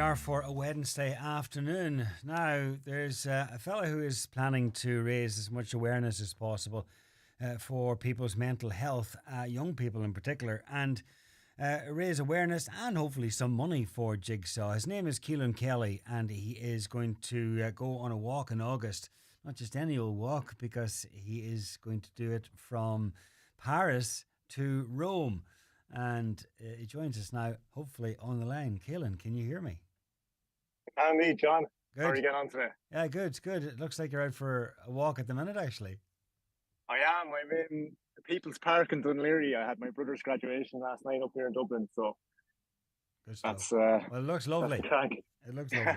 are for a Wednesday afternoon. Now, there's a fella who is planning to raise as much awareness as possible for people's mental health, young people in particular, and raise awareness and hopefully some money for Jigsaw. His name is Caolan Kelly, and he is going to go on a walk in August. Not just any old walk, because he is going to do it from Paris to Rome. And he joins us now, hopefully on the line. Caolan, can you hear me? Andy, John, how are Good. you getting on today? Yeah, good, good. It looks like you're out for a walk at the minute, actually. I am. I'm in the People's Park in Dunleary. I had my brother's graduation last night up here in Dublin, so Good stuff. that's Well, it looks that's the lovely. crack. It looks lovely.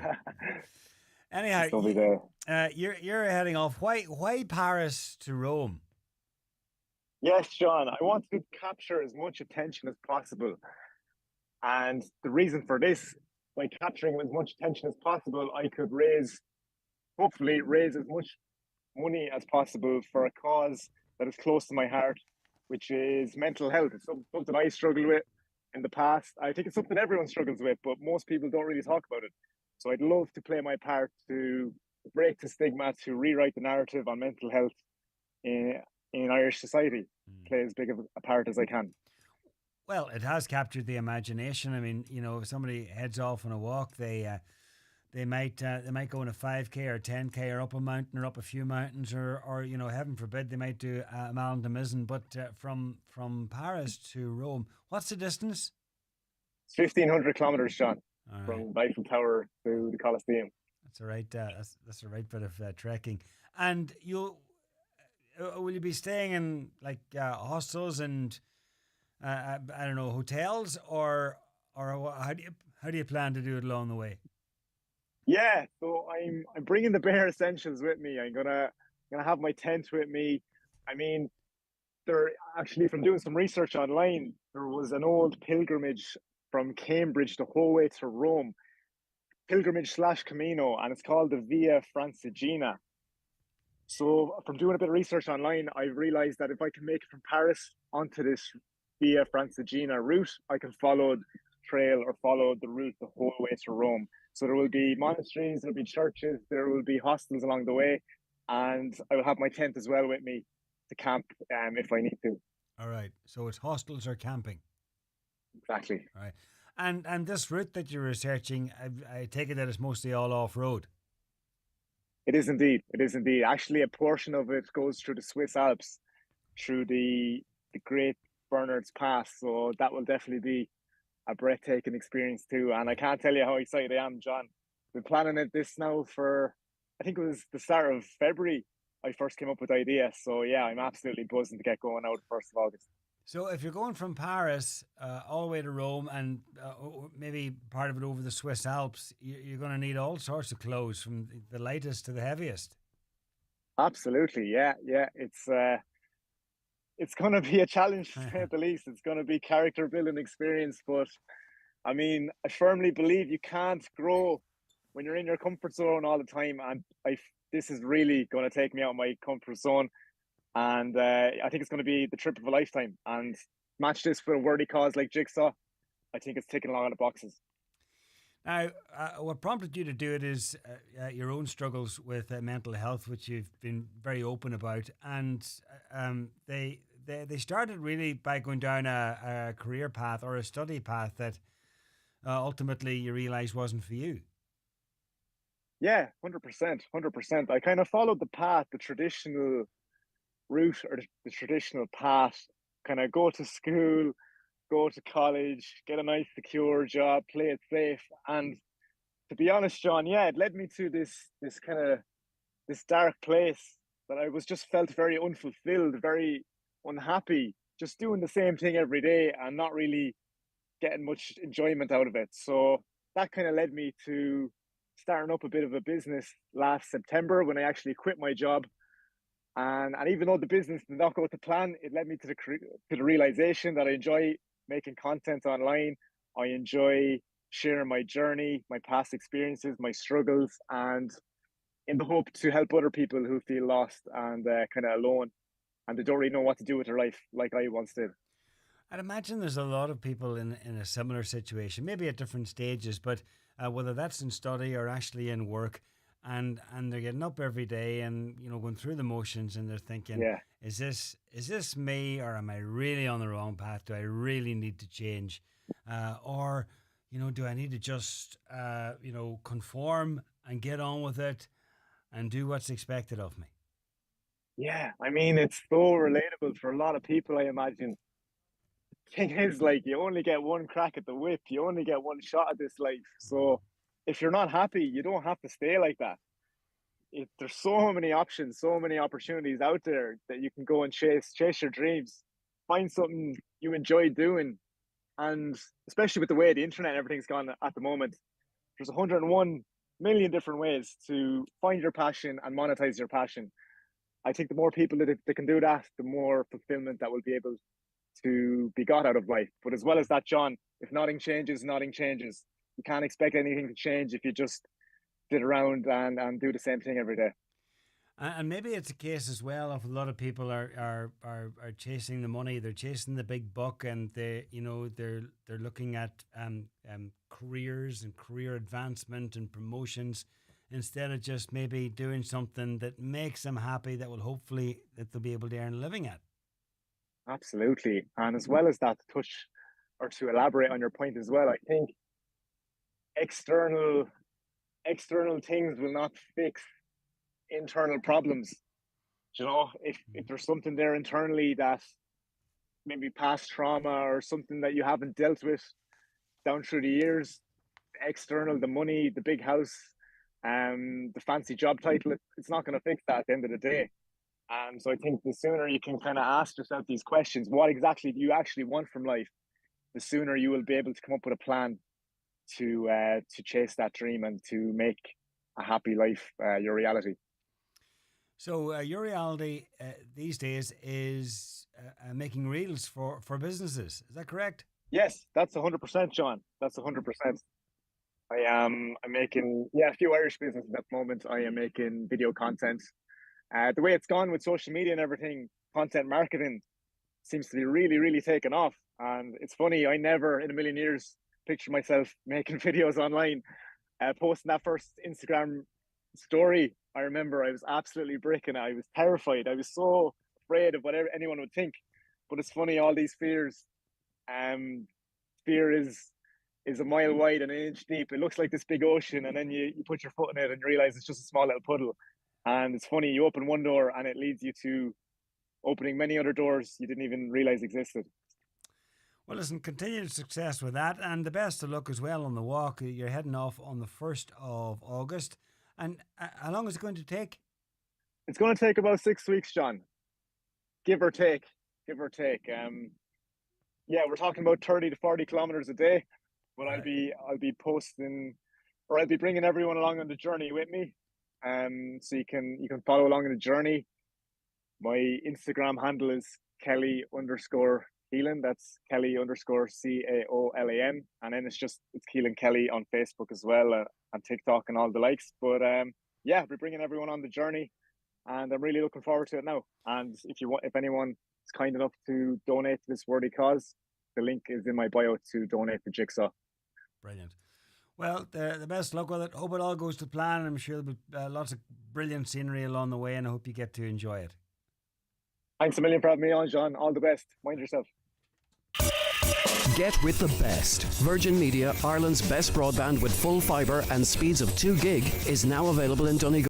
Anyhow, It's lovely day. you're heading off. Why Paris to Rome? Yes, John, I wanted to capture as much attention as possible, and the reason for this, by capturing as much attention as possible, I could hopefully raise as much money as possible for a cause that is close to my heart, which is mental health. It's something I struggled with in the past. I think it's something everyone struggles with, but most people don't really talk about it. So I'd love to play my part to break the stigma, to rewrite the narrative on mental health in Irish society. Mm. Play as big of a part as I can. Well, it has captured the imagination. I mean, if somebody heads off on a walk, they might go on a 5K or 10K or up a mountain or up a few mountains, or heaven forbid, they might do a mile de Mizzen. But from Paris to Rome, what's the distance? It's 1,500 kilometers, John, All right, from Eiffel Tower to the Coliseum. that's a right. That's a right bit of trekking. And you will you be staying in like hostels and I don't know, hotels, or how do you plan to do it along the way? Yeah, so I'm bringing the bare essentials with me. I'm gonna have my tent with me. I mean, there actually, from doing some research online, there was an old pilgrimage from Cambridge the whole way to Rome, pilgrimage slash Camino, and it's called the Via Francigena. So from doing a bit of research online, I realized that if I can make it from Paris onto this Via Francigena route, I can follow the trail or follow the route the whole way to Rome. So there will be monasteries, there will be churches, there will be hostels along the way, and I will have my tent as well with me to camp if I need to. All right, so it's hostels or camping. Exactly. All right, and this route that you're researching, I take it that it's mostly all off road. It is indeed. It is indeed. Actually, a portion of it goes through the Swiss Alps, through the Great Bernard's Pass. So that will definitely be a breathtaking experience too. And I can't tell you how excited I am, John. Been planning it this now for, I think it was the start of February. I first came up with the idea. So yeah, I'm absolutely buzzing to get going out 1st of August. So if you're going from Paris all the way to Rome, and maybe part of it over the Swiss Alps, you're going to need all sorts of clothes, from the lightest to the heaviest. Absolutely, yeah, yeah. It's going to be a challenge to say at the least. It's going to be character building experience, but I mean, I firmly believe you can't grow when you're in your comfort zone all the time. And this is really going to take me out of my comfort zone. And I think it's going to be the trip of a lifetime. And match this for a worthy cause like Jigsaw, I think it's ticking along on the boxes. Now, what prompted you to do it is your own struggles with mental health, which you've been very open about, and they started really by going down a career path or a study path that ultimately you realised wasn't for you. Yeah, 100%. 100%. I kind of followed the path, the traditional route or the traditional path, kind of go to school, go to college, get a nice secure job, play it safe. And to be honest, John, yeah, it led me to this kind of this dark place that I was just felt very unfulfilled, very unhappy, just doing the same thing every day and not really getting much enjoyment out of it. So that kind of led me to starting up a bit of a business last September when I actually quit my job. And even though the business did not go to plan, it led me to the realization that I enjoy making content online. I enjoy sharing my journey, my past experiences, my struggles, and in the hope to help other people who feel lost and kind of alone and they don't really know what to do with their life like I once did. I'd imagine there's a lot of people in a similar situation, maybe at different stages, but whether that's in study or actually in work, and they're getting up every day and going through the motions, and they're thinking, Yeah. is this me, or am I really on the wrong path? Do I really need to change, or do I need to just conform and get on with it and do what's expected of me? Yeah, I mean, it's so relatable for a lot of people, I imagine. Thing is, like, you only get one crack at the whip, you only get one shot at this life. So if you're not happy, you don't have to stay like that. There's so many options, so many opportunities out there that you can go and chase your dreams, find something you enjoy doing. And especially with the way the internet and everything's gone at the moment, there's 101 million different ways to find your passion and monetize your passion. I think the more people that can do that, the more fulfillment that will be able to be got out of life. But as well as that, John, if nothing changes, nothing changes. You can't expect anything to change if you just sit around and do the same thing every day. And maybe it's a case as well of a lot of people are chasing the money, they're chasing the big buck, and they're looking at careers and career advancement and promotions, instead of just maybe doing something that makes them happy, that will hopefully that they'll be able to earn a living at. Absolutely. And as well as that, to touch or to elaborate on your point as well, I think external things will not fix internal problems. If there's something there internally that maybe past trauma or something that you haven't dealt with down through the years, external, the money, the big house, the fancy job title, it's not going to fix that at the end of the day. So I think the sooner you can kind of ask yourself these questions, what exactly do you actually want from life, the sooner you will be able to come up with a plan to chase that dream and to make a happy life your reality. So your reality these days is making reels for businesses. Is that correct? Yes, that's 100%, John. That's 100%. I'm making a few Irish businesses at the moment. I am making video content. The way it's gone with social media and everything, content marketing seems to be really, really taking off. And it's funny, I never in a million years pictured myself making videos online. Posting that first Instagram story, I remember I was absolutely bricking it. I was terrified. I was so afraid of whatever anyone would think. But it's funny, all these fears. Fear is a mile wide and an inch deep. It looks like this big ocean, and then you put your foot in it and you realize it's just a small little puddle. And it's funny, you open one door and it leads you to opening many other doors you didn't even realize existed. Well, listen, continued success with that, and the best of luck as well on the walk. You're heading off on the 1st of August. And how long is it going to take? It's going to take about 6 weeks, John. Give or take. We're talking about 30 to 40 kilometers a day. But right. I'll be posting, or I'll be bringing everyone along on the journey with me. So you can follow along in the journey. My Instagram handle is Kelly_Caolan. That's Kelly_Caolan. And then it's Caolan Kelly on Facebook as well, and TikTok and all the likes. But we're bringing everyone on the journey, and I'm really looking forward to it now. And if anyone is kind enough to donate to this worthy cause, the link is in my bio to donate to Jigsaw. Brilliant. Well, the best luck with it. Hope it all goes to plan. I'm sure there'll be lots of brilliant scenery along the way, and I hope you get to enjoy it. Thanks a million for having me on, John. All the best. Mind yourself. Get with the best. Virgin Media, Ireland's best broadband with full fibre and speeds of 2 gig, is now available in Donegal.